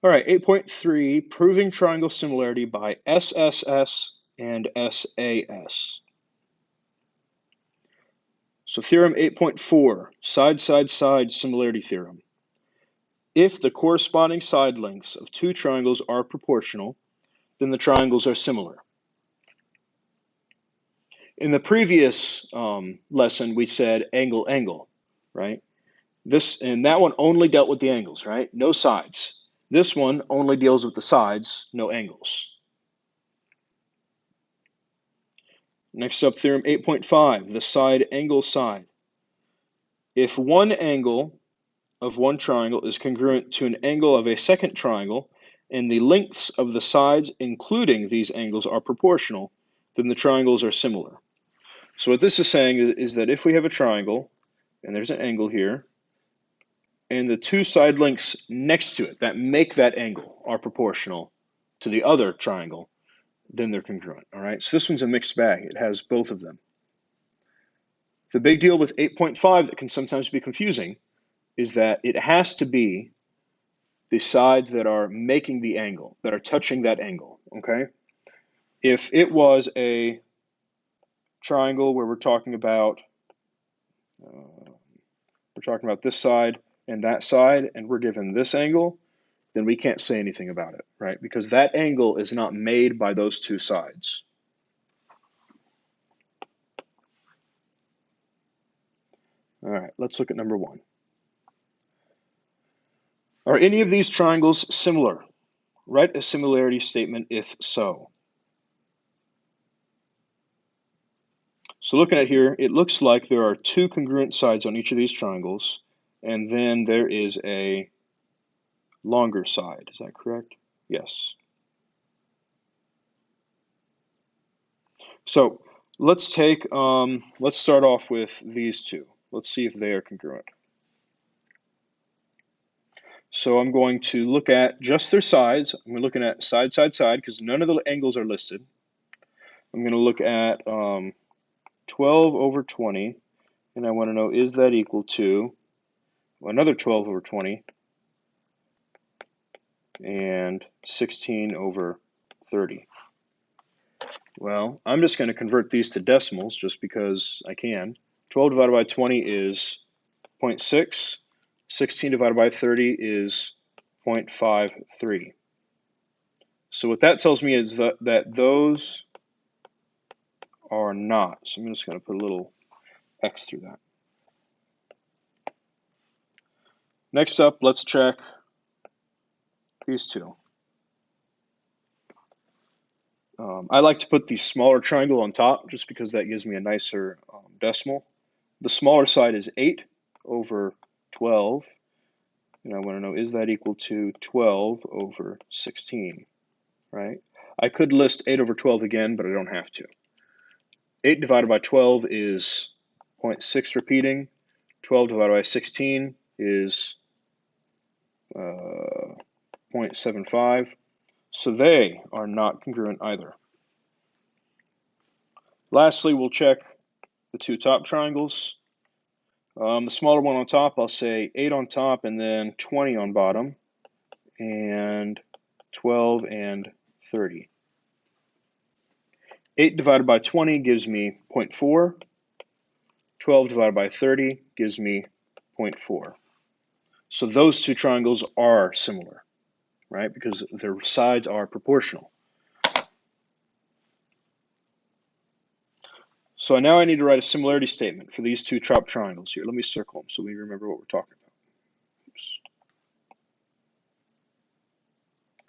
All right, 8.3, proving triangle similarity by SSS and SAS. So theorem 8.4, side-side-side similarity theorem. If the corresponding side lengths of two triangles are proportional, then the triangles are similar. In the previous lesson, we said angle, angle, right? And that one only dealt with the angles, right? No sides. This one only deals with the sides, no angles. Next up, theorem 8.5, the side angle side. If one angle of one triangle is congruent to an angle of a second triangle, and the lengths of the sides including these angles are proportional, then the triangles are similar. So what this is saying is that if we have a triangle, and there's an angle here, and the two side lengths next to it that make that angle are proportional to the other triangle, then they're congruent, all right? So this one's a mixed bag. It has both of them. The big deal with 8.5 that can sometimes be confusing is that it has to be the sides that are making the angle, that are touching that angle, okay? If it was a triangle where we're talking about this side and that side, and we're given this angle, then we can't say anything about it, right? Because that angle is not made by those two sides. All right, let's look at number one. Are any of these triangles similar? Write a similarity statement if so. So looking at here, it looks like there are two congruent sides on each of these triangles, and then there is a longer side. Is that correct? Yes. So let's start off with these two. Let's see if they are congruent. So I'm going to look at just their sides. I'm looking at side, side, side, because none of the angles are listed. I'm going to look at 12 over 20, and I want to know, is that equal to another 12 over 20 and 16 over 30? Well, I'm just going to convert these to decimals just because I can. 12 divided by 20 is 0.6. 16 divided by 30 is 0.53. So what that tells me is that those are not. So I'm just going to put a little X through that. Next up, let's check these two. I like to put the smaller triangle on top just because that gives me a nicer decimal. The smaller side is 8 over 12. And I want to know, is that equal to 12 over 16, right? I could list 8 over 12 again, but I don't have to. 8 divided by 12 is 0.6 repeating. 12 divided by 16 is 0.75. So they are not congruent either. Lastly, we'll check the two top triangles. The smaller one on top, I'll say 8 on top and then 20 on bottom, and 12 and 30. 8 divided by 20 gives me 0.4. 12 divided by 30 gives me 0.4. So those two triangles are similar, right? Because their sides are proportional. So now I need to write a similarity statement for these two top triangles here. Let me circle them so we remember what we're talking about. Oops.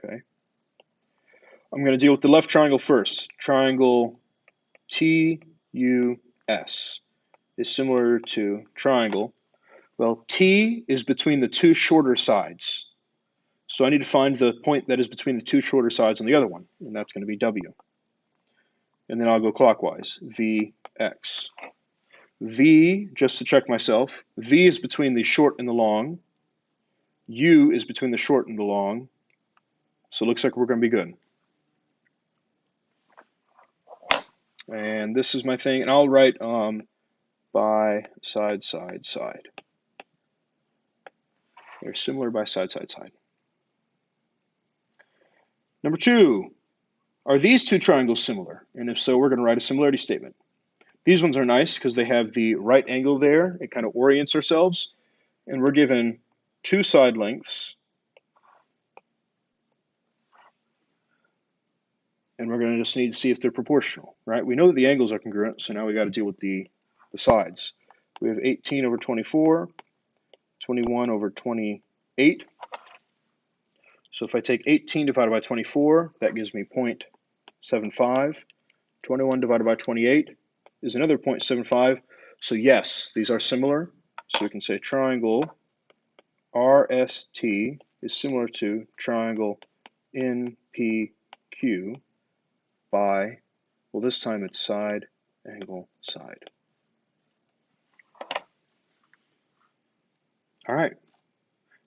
Okay. I'm going to deal with the left triangle first. Triangle TUS is similar to triangle. Well, T is between the two shorter sides. So I need to find the point that is between the two shorter sides on the other one, and that's going to be W. And then I'll go clockwise, VX. V, just to check myself, V is between the short and the long. U is between the short and the long. So it looks like we're going to be good. And this is my thing, and I'll write by side, side, side. They're similar by side, side, side. Number 2, are these two triangles similar? And if so, we're going to write a similarity statement. These ones are nice because they have the right angle there. It kind of orients ourselves. And we're given two side lengths. And we're going to just need to see if they're proportional, right? We know that the angles are congruent, so now we got to deal with the sides. We have 18 over 24, 21 over 28. So if I take 18 divided by 24, that gives me 0.75. 21 divided by 28 is another 0.75. So yes, these are similar. So we can say triangle RST is similar to triangle NPQ by, well, this time it's side, angle, side. All right,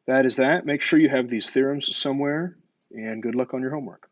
that is that. Make sure you have these theorems somewhere, and good luck on your homework.